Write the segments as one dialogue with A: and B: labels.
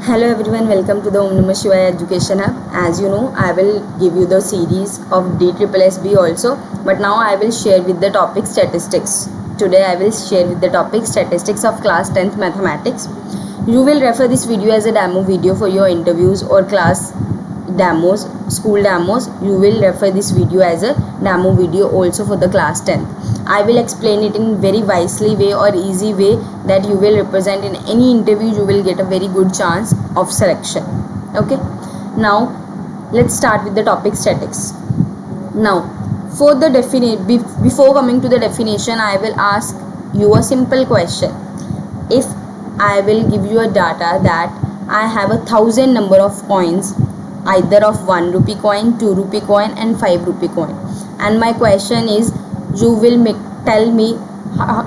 A: Hello everyone, welcome to the NAMAH SHIVAYA Education Hub. As you know, I will give you the series of DSSB also, but now I will share with the topic statistics. Today I will share with the topic statistics of class 10th mathematics. You will refer this video as a demo video for your interviews or class demos, school demos. You will refer this video as a demo video also for the class 10th. I will explain it in very wisely way or easy way that you will represent in any interview. You will get a very good chance of selection. Okay, now let's start with the topic statistics. Now for the before coming to the definition, I will ask you a simple question. If I will give you a data that I have 1,000 number of coins, either of 1 rupee coin, 2 rupee coin and 5 rupee coin, and my question is, you will tell me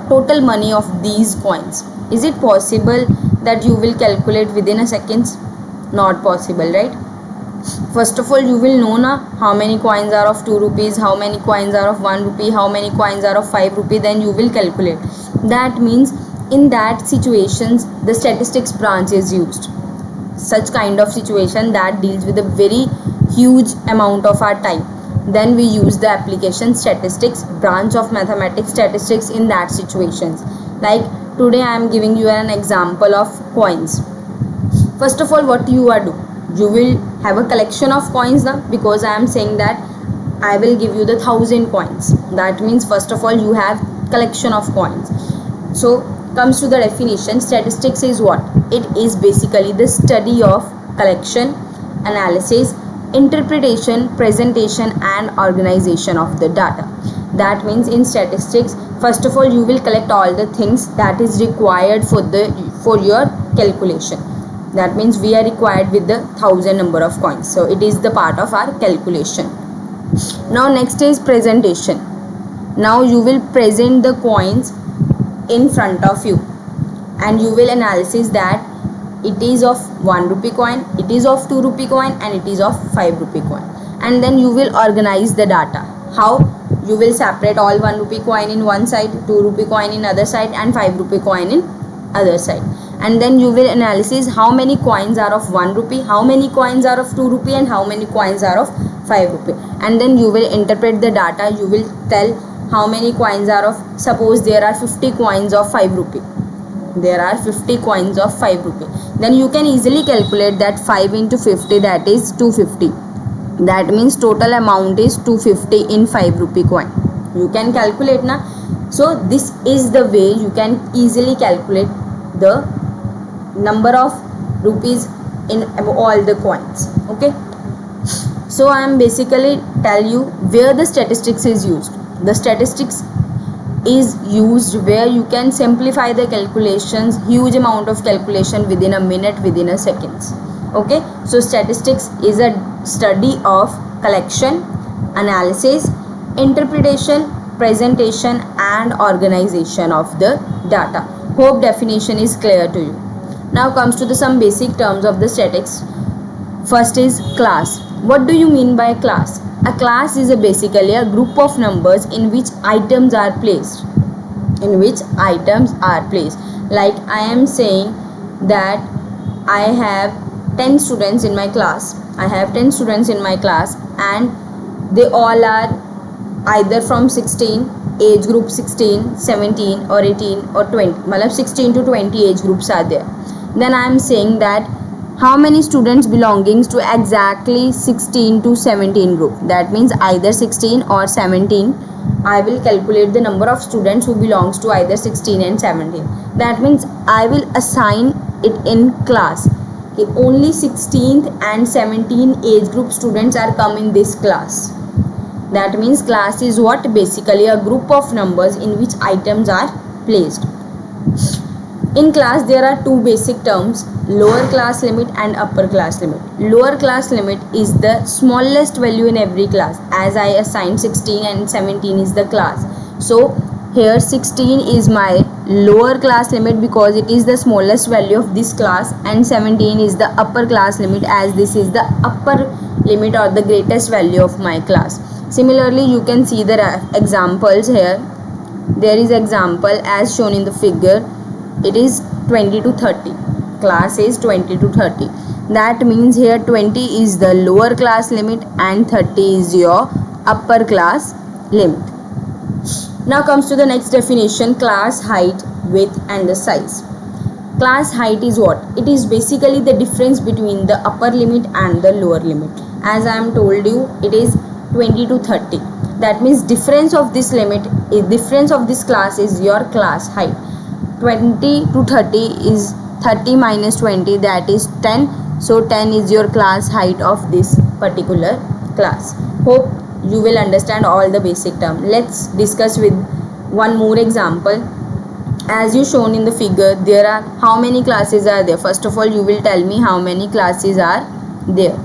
A: total money of these coins. Is it possible that you will calculate within a seconds? Not possible, right? First of all, you will know how many coins are of 2 rupees, how many coins are of 1 rupee, how many coins are of 5 rupee, then you will calculate. That means in that situations the statistics branch is used. Such kind of situation that deals with a very huge amount of our time, then we use the application statistics branch of mathematics statistics in that situations. Like today I am giving you an example of coins. First of all, what you are do, you will have a collection of coins now, because I am saying that I will give you the 1,000 coins. That means first of all you have collection of coins. So comes to the definition, statistics is what? It is basically the study of collection, analysis, interpretation, presentation and organization of the data. That means in statistics, first of all you will collect all the things that is required for your calculation. That means we are required with the 1,000 number of coins, so it is the part of our calculation. Now next is presentation. Now you will present the coins in front of you and you will analysis that it is of 1 rupee coin, it is of 2 rupee coin and it is of 5 rupee coin, and then you will organize the data. How? You will separate all 1 rupee coin in one side, 2 rupee coin in other side and 5 rupee coin in other side, and then you will analysis how many coins are of 1 rupee, how many coins are of 2 rupee and how many coins are of 5 rupee, and then you will interpret the data. You will tell how many coins are of, suppose there are 50 coins of 5 rupee, there are 50 coins of 5 rupee, then you can easily calculate that 5 into 50, that is 250. That means total amount is 250 in 5 rupee coin. You can calculate na. So this is the way you can easily calculate the number of rupees in all the coins. Okay, so I am basically tell you where the statistics is used. The statistics is used where you can simplify the calculations, huge amount of calculation within a minute, within a seconds. Okay, so statistics is a study of collection, analysis, interpretation, presentation and organization of the data. Hope definition is clear to you. Now comes to the some basic terms of the statistics. First is class. What do you mean by class? A class is basically a group of numbers in which items are placed. Like I am saying that I have 10 students in my class. And they all are either from 16, age group 16, 17 or 18 or 20. Matlab 16 to 20 age groups are there. Then I am saying that how many students belongings to exactly 16 to 17 group. That means either 16 or 17. I will calculate the number of students who belongs to either 16 and 17. That means I will assign it in class. If only 16th and 17 age group students are come in this class. That means class is what? Basically a group of numbers in which items are placed. In class there are two basic terms, lower class limit and upper class limit. Lower class limit is the smallest value in every class. As I assigned 16 and 17 is the class. So here 16 is my lower class limit because it is the smallest value of this class, and 17 is the upper class limit as this is the upper limit or the greatest value of my class. Similarly, you can see the examples here. There is example as shown in the figure. It is 20 to 30. class is 20 to 30. That means here 20 is the lower class limit and 30 is your upper class limit. Now comes to the next definition, class height, width and the size. Class height is what? It is basically the difference between the upper limit and the lower limit. As I am told you, it is 20 to 30. That means difference of this class is your class height. 20 to 30 is 30 minus 20, that is 10. So 10 is your class height of this particular class. Hope you will understand all the basic term. Let's discuss with one more example. As you shown in the figure, there are how many classes are there? First of all, you will tell me how many classes are there.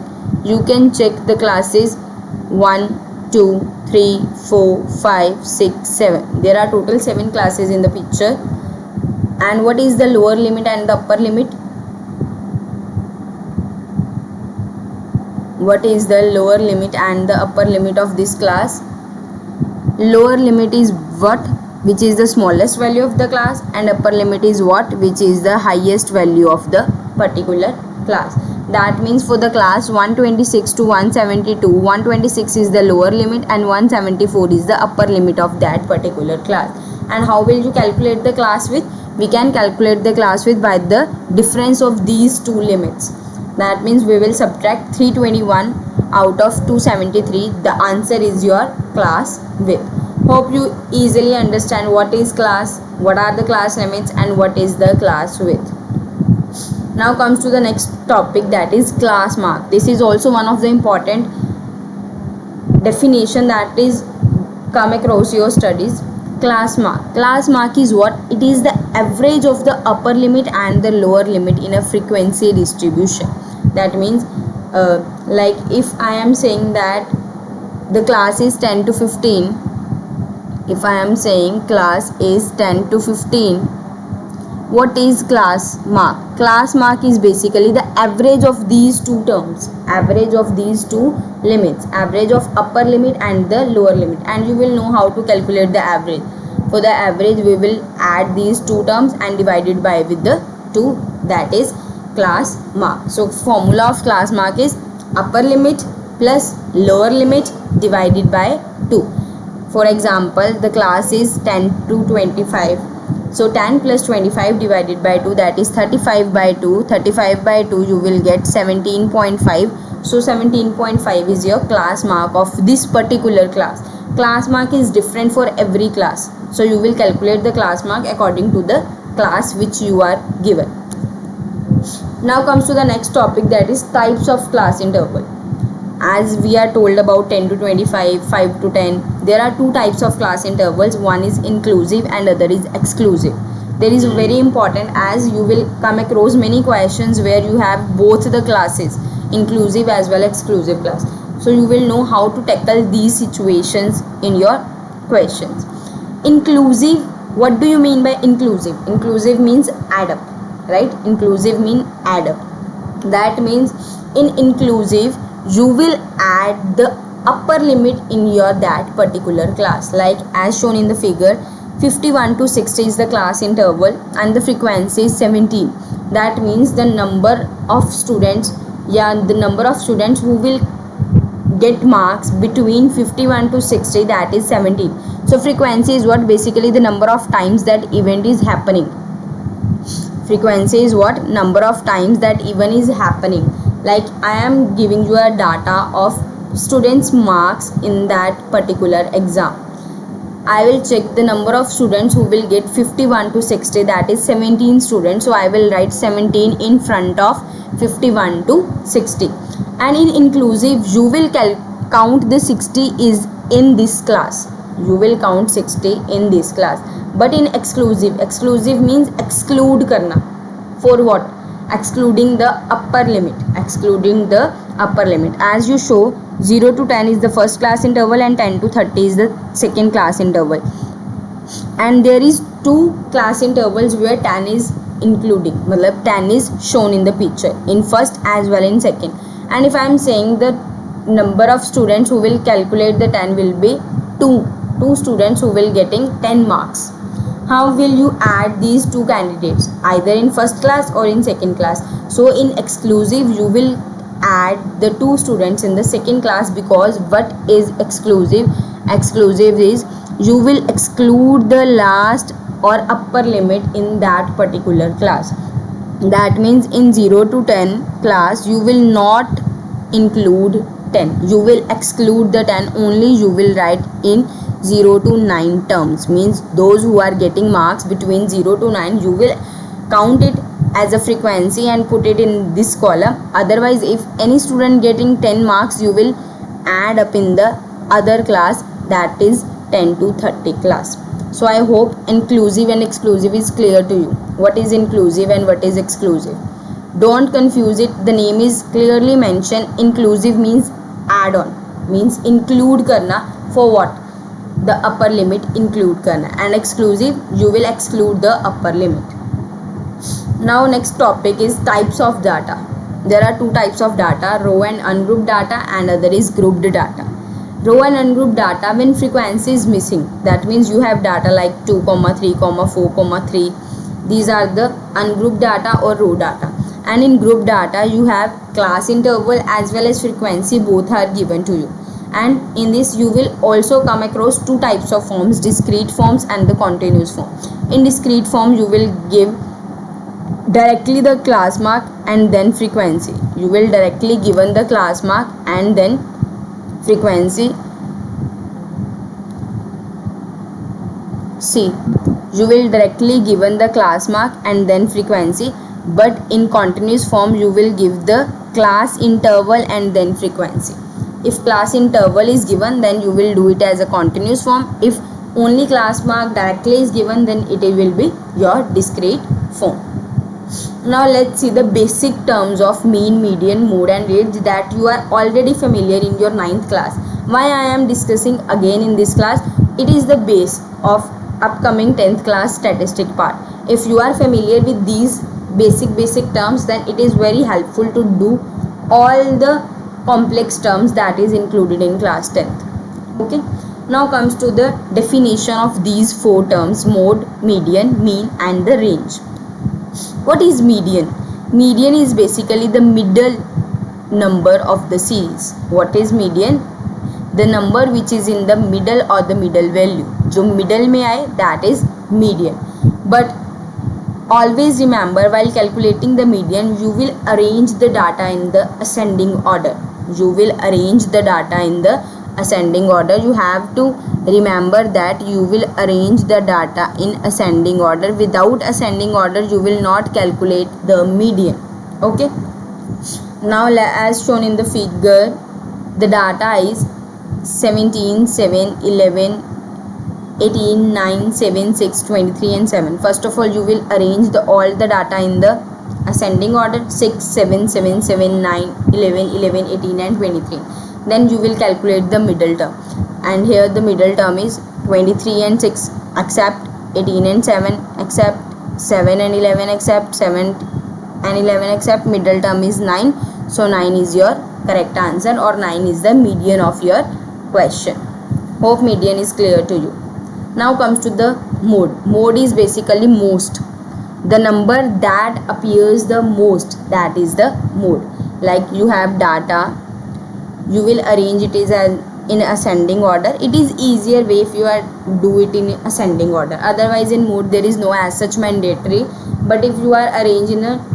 A: You can check the classes 1, 2, 3, 4, 5, 6, 7. There are total 7 classes in the picture. And what is the lower limit and the upper limit? What is the lower limit and the upper limit of this class? Lower limit is what? Which is the smallest value of the class, and upper limit is what? Which is the highest value of the particular class. That means for the class 126 to 172, 126 is the lower limit and 174 is the upper limit of that particular class. And how will you calculate the class width? We can calculate the class width by the difference of these two limits. That means we will subtract 321 out of 273. The answer is your class width. Hope you easily understand what is class, what are the class limits and what is the class width. Now comes to the next topic, that is class mark. This is also one of the important definition that is come across your studies. Class mark. Class mark is what? It is the average of the upper limit and the lower limit in a frequency distribution. That means like if I am saying that the class is 10 to 15, if I am saying class is 10 to 15, what is class mark? Class mark is basically the average of these two terms, average of these two limits, average of upper limit and the lower limit. And you will know how to calculate the average. For the average, we will add these two terms and divide it by with the 2, that is class mark. So formula of class mark is upper limit plus lower limit divided by 2. For example, the class is 10 to 25. So 10 plus 25 divided by 2, that is 35 by 2. 35 by 2 you will get 17.5. So 17.5 is your class mark of this particular class. Class mark is different for every class. So you will calculate the class mark according to the class which you are given. Now comes to the next topic, that is types of class interval. As we are told about 10 to 25, 5 to 10, there are two types of class intervals. One is inclusive and other is exclusive. There is very important, as you will come across many questions where you have both the classes, inclusive as well as exclusive class. So you will know how to tackle these situations in your questions. Inclusive, what do you mean by inclusive? Inclusive means add up, right? Inclusive means add up. That means in inclusive, you will add the upper limit in your that particular class. Like as shown in the figure, 51 to 60 is the class interval and the frequency is 17. That means the number of students, the number of students who will get marks between 51 to 60, that is 17. So frequency is what? Basically the number of times that event is happening. Frequency is what? Number of times that event is happening. Like I am giving you a data of students marks in that particular exam. I will check the number of students who will get 51 to 60, that is 17 students. So I will write 17 in front of 51 to 60. And in inclusive, you will count the 60 is in this class. You will count 60 in this class. But in exclusive, exclusive means exclude karna. For what? Excluding the upper limit. Excluding the upper limit. As you show, 0 to 10 is the first class interval and 10 to 30 is the second class interval. And there is two class intervals where 10 is including. 10 is shown in the picture, in first as well in second. And if I am saying the number of students who will calculate the 10 will be 2 students who will getting 10 marks. how will you add these two candidates, either in first class or in second class? So in exclusive you will add the two students in the second class, because what is exclusive? Exclusive is you will exclude the last or upper limit in that particular class. That means in 0 to 10 class you will not include 10, you will exclude the 10, only you will write in 0 to 9 terms. Means those who are getting marks between 0 to 9, you will count it as a frequency and put it in this column. Otherwise, if any student getting 10 marks, you will add up in the other class, that is 10 to 30 class. So I hope inclusive and exclusive is clear to you. What is inclusive and what is exclusive? Don't confuse it. The name is clearly mentioned. Inclusive means add on, means include karna. For what? The upper limit include karna. And exclusive, you will exclude the upper limit. Now next topic is types of data. There are two types of data, row and ungrouped data, and other is grouped data. Row and ungrouped data, when frequency is missing, that means you have data like 2, 3, 4, 3. These are the ungrouped data or row data. And in group data you have class interval as well as frequency, both are given to you. And in this you will also come across two types of forms, discrete forms and the continuous form. In discrete form you will give directly the class mark and then frequency. You will directly given the class mark and then frequency. See, you will directly given the class mark and then frequency, but in continuous form you will give the class interval and then frequency. If class interval is given, then you will do it as a continuous form. If only class mark directly is given, then it will be your discrete form. Now let's see the basic terms of mean, median, mode and range that you are already familiar in your 9th class. Why I am discussing again in this class? It is the base of upcoming 10th class statistic part. If you are familiar with these basic terms, then it is very helpful to do all the complex terms that is included in class 10th. Okay. Now comes to the definition of these four terms: mode, median, mean and the range. What is median? Median is basically the middle number of the series. What is median? The number which is in the middle or the middle value. जो middle में आए, that is median. But always remember, while calculating the median, you will arrange the data in the ascending order. You will arrange the data in the ascending order. You have to remember that you will arrange the data in ascending order. Without ascending order you will not calculate the median. Okay, now as shown in the figure, the data is 17, 7, 11, 18, 9, 7, 6, 23 and 7. First of all you will arrange all the data in the ascending order: 6, 7, 7, 7, 9, 11, 11, 18 and 23. Then you will calculate the middle term, and here the middle term is 23 and 6 accept, 18 and 7 accept, 7 and 11 accept, 7 and 11 accept. Middle term is 9, so 9 is your correct answer, or 9 is the median of your question. Hope median is clear to you. Now comes to the mode. Mode is basically most, the number that appears the most, that is the mode. Like you have data, you will arrange it is in ascending order. It is easier way if you are do it in ascending order. Otherwise in mode there is no as such mandatory, but if you are arranged in a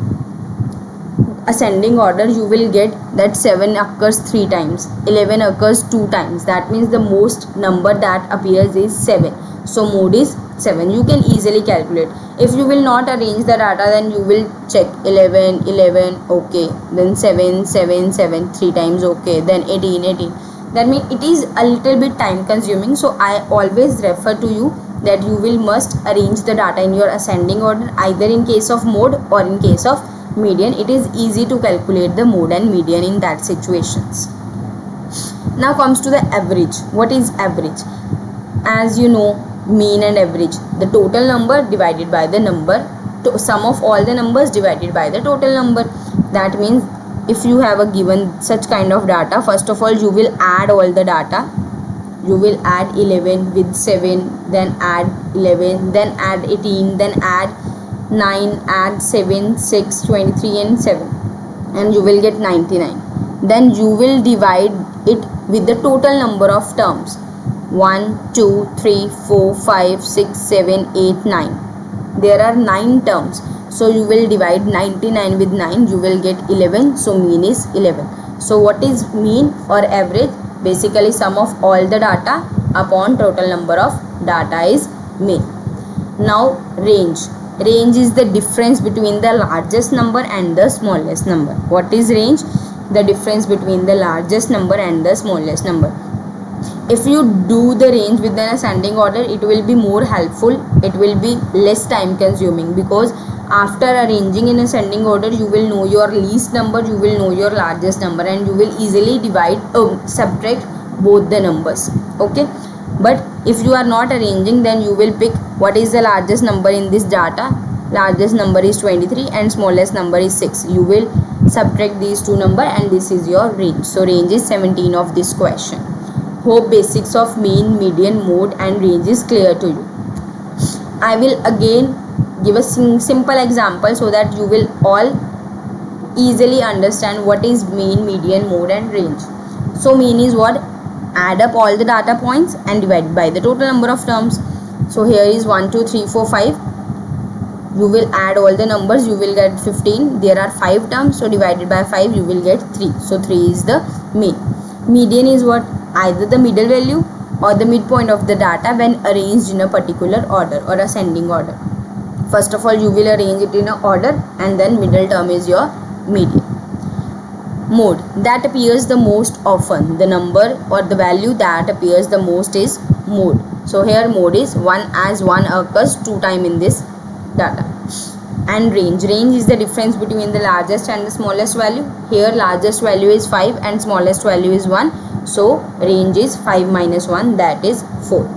A: ascending order you will get that 7 occurs 3 times, 11 occurs 2 times. That means the most number that appears is 7. So mode is 7. You can easily calculate. If you will not arrange the data, then you will check 11, 11, okay, then 7, 7, 7, 3 times, okay, then 18, 18. That means it is a little bit time consuming. So I always refer to you that you will must arrange the data in your ascending order, either in case of mode or in case of median. It is easy to calculate the mode and median in that situations. Now comes to the average. What is average? As you know, mean and average, the total number divided by the number, sum of all the numbers divided by the total number. That means if you have a given such kind of data, first of all you will add all the data you will add 11 with 7, then add 11, then add 18, then add 9, add 7, 6, 23 and 7, and you will get 99. Then you will divide it with the total number of terms. 1, 2, 3, 4, 5, 6, 7, 8, 9. There are 9 terms. So you will divide 99 with 9. You will get 11. So mean is 11. So what is mean or average? Basically sum of all the data upon total number of data is mean. Now range. Range is the difference between the largest number and the smallest number. What is range? The difference between the largest number and the smallest number. If you do the range with an ascending order, it will be more helpful. It will be less time consuming, because after arranging in ascending order, you will know your least number, you will know your largest number, and you will easily subtract both the numbers. Okay, but if you are not arranging, then you will pick what is the largest number in this data. Largest number is 23 and smallest number is 6. You will subtract these two numbers and this is your range. So range is 17 of this question. Hope basics of mean, median, mode and range is clear to you. I will again give a simple example so that you will all easily understand what is mean, median, mode and range. So mean is what? Add up all the data points and divide by the total number of terms. So here is 1, 2, 3, 4, 5. You will add all the numbers, you will get 15. There are 5 terms, so divided by 5 you will get 3. So 3 is the mean. Median is what? Either the middle value or the midpoint of the data when arranged in a particular order or ascending order. First of all, you will arrange it in a order and then middle term is your median. Mode. That appears the most often. The number or the value that appears the most is mode. So here mode is 1 as 1 occurs 2 times in this data. And range. Range is the difference between the largest and the smallest value. Here largest value is 5 and smallest value is 1. So range is 5 minus 1, that is 4.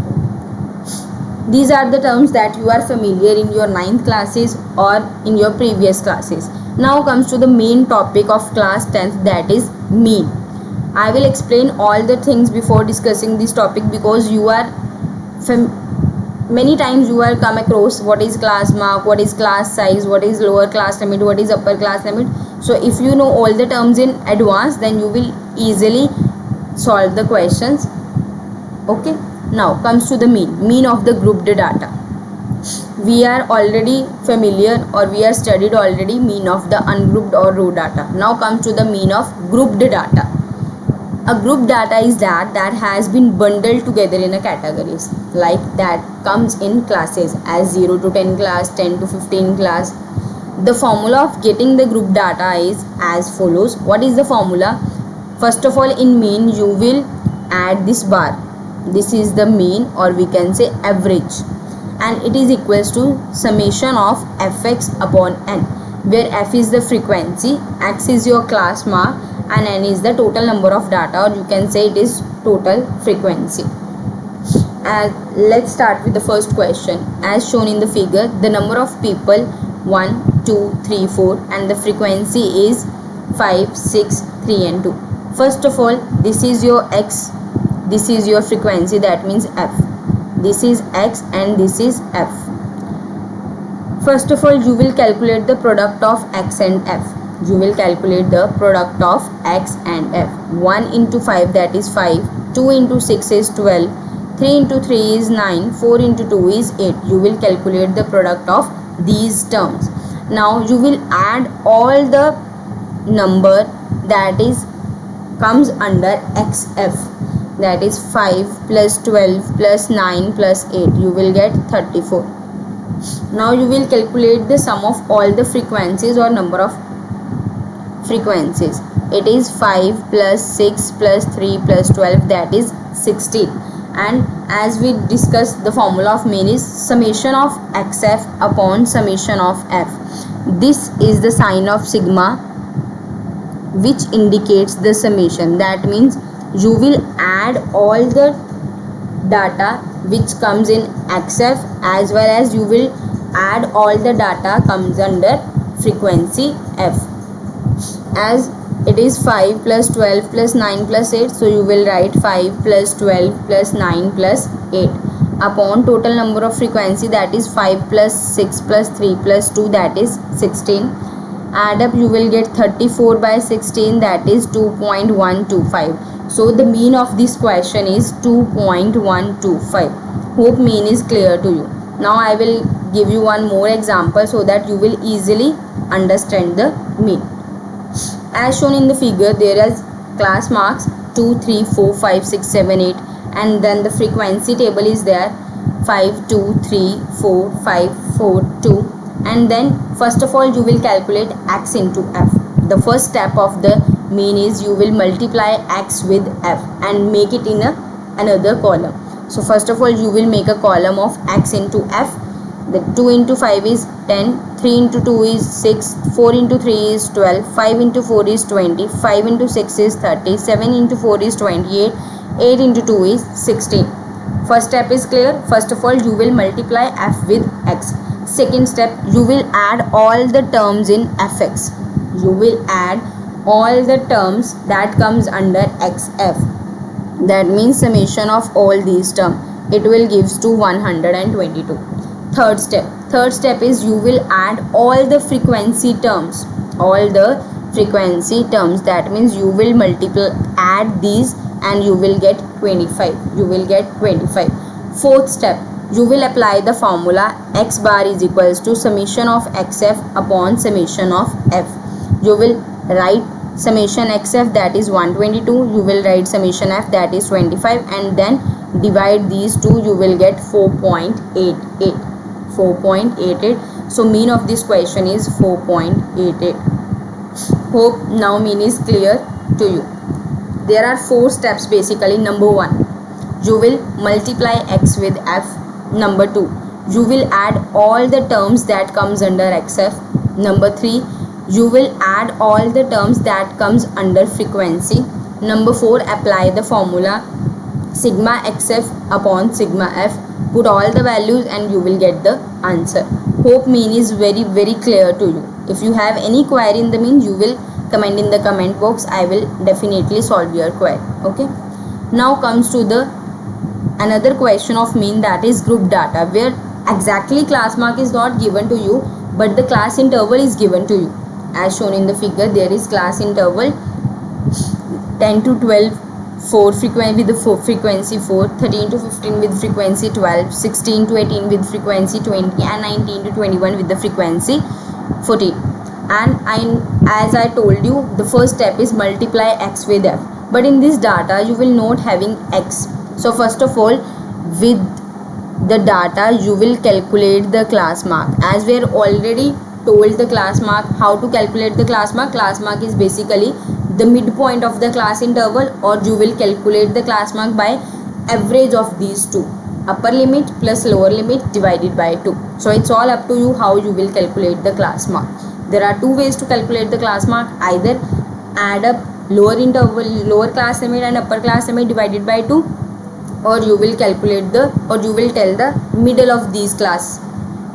A: These are the terms that you are familiar in your 9th classes or in your previous classes. Now comes to the main topic of class 10th, that is mean. I will explain all the things before discussing this topic, because you are many times you will come across what is class mark, what is class size, what is lower class limit, what is upper class limit. So if you know all the terms in advance, then you will easily solve the questions. Okay, now comes to the mean of the grouped data. We are already familiar or we are studied already mean of the ungrouped or row data. Now comes to the mean of grouped data. A group data is that has been bundled together in a categories, like that comes in classes as 0 to 10 class, 10 to 15 class. The formula of getting the group data is as follows. What is the formula? First of all, in mean you will add this bar. This is the mean, or we can say average, and it is equals to summation of fx upon n, where f is the frequency, x is your class mark and n is the total number of data, or you can say it is total frequency. Let's start with the first question. As shown in the figure, the number of people 1, 2, 3, 4 and the frequency is 5, 6, 3 and 2. First of all, this is your x, this is your frequency, that means f. This is x and this is f. First of all, you will calculate the product of x and f. You will calculate the product of x and f. 1 into 5, that is 5. 2 into 6 is 12. 3 into 3 is 9. 4 into 2 is 8. You will calculate the product of these terms. Now you will add all the number that is comes under xf. That is 5 plus 12 plus 9 plus 8. You will get 34. Now you will calculate the sum of all the frequencies or number of frequencies. It is 5 plus 6 plus 3 plus 12, that is 16. And as we discussed, the formula of mean is summation of xf upon summation of f. This is the sign of sigma which indicates the summation. That means you will add all the data which comes in xf, as well as you will add all the data comes under frequency f. As It is 5 plus 12 plus 9 plus 8. So you will write 5 plus 12 plus 9 plus 8 upon total number of frequency, that is 5 plus 6 plus 3 plus 2, that is 16. Add up, you will get 34 by 16, that is 2.125. So the mean of this question is 2.125. Hope mean is clear to you. Now I will give you one more example so that you will easily understand the mean. As shown in the figure, there is class marks 2, 3, 4, 5, 6, 7, 8, and then the frequency table is there 5, 2, 3, 4, 5, 4, 2, and then first of all you will calculate x into f. The first step of the mean is you will multiply x with f and make it in another column. So first of all you will make a column of x into f. The 2 into 5 is 10, 3 into 2 is 6, 4 into 3 is 12, 5 into 4 is 20, 5 into 6 is 30, 7 into 4 is 28, 8 into 2 is 16. First step is clear. First of all you will multiply f with x. Second step, you will add all the terms in fx. You will add all the terms that comes under xf. That means summation of all these terms. It will gives to 122. Third step is you will add all the frequency terms. All the frequency terms, that means you will add these and you will get 25. You will get 25. Fourth step, you will apply the formula x bar is equals to summation of xf upon summation of f. You will write summation xf, that is 122. You will write summation f, that is 25, and then divide these two. You will get 4.88. 4.88. So mean of this question is 4.88. Hope now mean is clear to you. There are 4 steps basically. Number 1, you will multiply x with f. Number 2, you will add all the terms that comes under xf. Number 3, you will add all the terms that comes under frequency. Number 4, apply the formula sigma xf upon sigma f. Put all the values and you will get the answer. Hope mean is very clear to you. If you have any query in the mean, you will comment in the comment box. I will definitely solve your query. Okay. Now comes to the another question of mean, that is group data, where exactly class mark is not given to you but the class interval is given to you. As shown in the figure, there is class interval 10 to 12 4 frequency with the frequency 4, 13 to 15 with frequency 12, 16 to 18 with frequency 20, and 19 to 21 with the frequency 14. And as I told you, the first step is multiply x with f, but in this data you will not having x. So first of all, with the data you will calculate the class mark. As we are already told the class mark, how to calculate the class mark. Class mark is basically the midpoint of the class interval, or you will calculate the class mark by average of these two, upper limit plus lower limit divided by 2. So it's all up to you how you will calculate the class mark. There are 2 ways to calculate the class mark. Either add up lower class limit and upper class limit divided by 2, or you will calculate you will tell the middle of these class,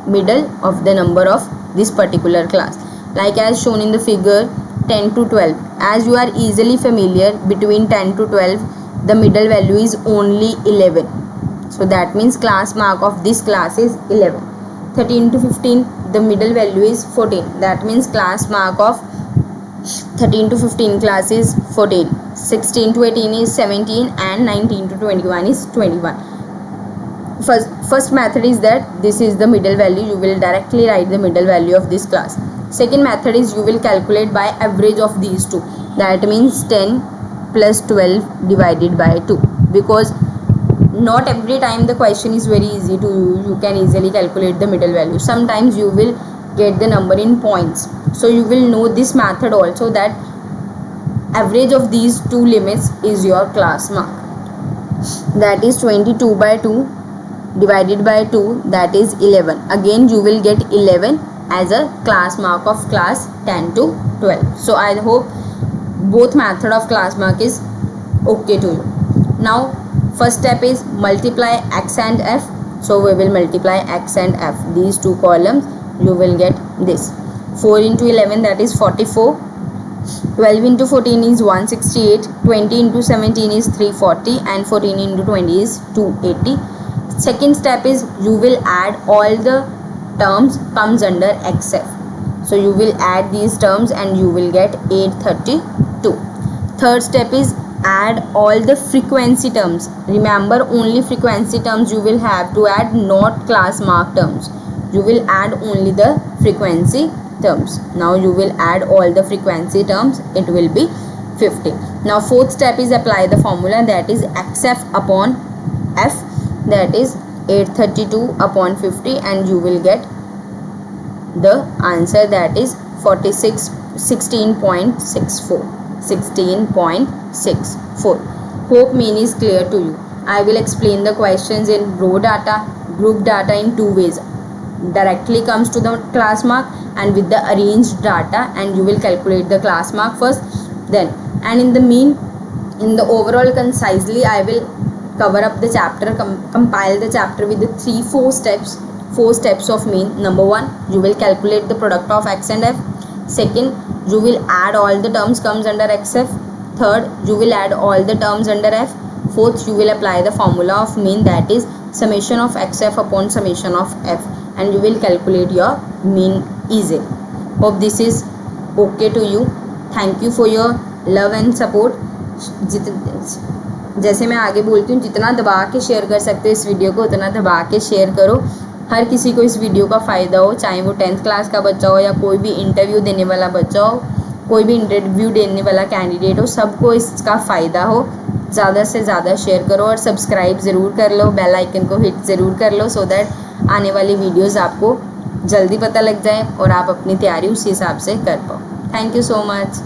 A: middle of the number of this particular class. Like as shown in the figure 10 to 12. As you are easily familiar, between 10 to 12 the middle value is only 11. So that means class mark of this class is 11. 13 to 15 the middle value is 14. That means class mark of 13 to 15 class is 14. 16 to 18 is 17, and 19 to 21 is 21. First method is that this is the middle value. You will directly write the middle value of this class. Second method is you will calculate by average of these two. That means 10 plus 12 divided by 2. Because not every time the question is very easy to you can easily calculate the middle value. Sometimes you will get the number in points. So you will know this method also, that average of these two limits is your class mark. That is 22 by 2 divided by 2, that is 11. Again you will get 11 as a class mark of class 10 to 12. So I hope both method of class mark is okay to you. Now first step is multiply x and f. So we will multiply x and f, these two columns. You will get this 4 into 11, that is 44. 12 into 14 is 168, 20 into 17 is 340 and 14 into 20 is 280. Second step is you will add all the terms comes under XF. So you will add these terms and you will get 832. Third step is add all the frequency terms. Remember, only frequency terms you will have to add, not class mark terms. You will add only the frequency terms. Now you will add all the frequency terms, it will be 50. Now fourth step is apply the formula, that is XF upon F, that is 832 upon 50, and you will get the answer, that is 16.64. Hope mean is clear to you. I will explain the questions in row data, group data in two ways. Directly comes to the class mark and with the arranged data, and you will calculate the class mark first, then, and in the overall concisely I will cover up the chapter, compile the chapter with the 4 steps of mean. Number 1, you will calculate the product of X and F. Second, you will add all the terms comes under XF. Third, you will add all the terms under F. Fourth, you will apply the formula of mean, that is summation of XF upon summation of F, and you will calculate your mean easy. Hope this is okay to you. Thank you for your love and support. जैसे मैं आगे बोलती हूँ, जितना दबा के share कर सकते हो इस वीडियो को उतना दबा के शेयर करो. हर किसी को इस वीडियो का फ़ायदा हो, चाहे वो 10th क्लास का बच्चा हो या कोई भी इंटरव्यू देने वाला बच्चा हो, कोई भी इंटरव्यू देने वाला कैंडिडेट हो, सबको इसका फ़ायदा हो. ज़्यादा से ज़्यादा शेयर करो और सब्सक्राइब ज़रूर कर लो, बेल आइकन को हिट ज़रूर कर लो, सो दैट आने वाली वीडियोज़ आपको जल्दी पता लग जाए और आप अपनी तैयारी उस हिसाब से कर पाओ. Thank you so much.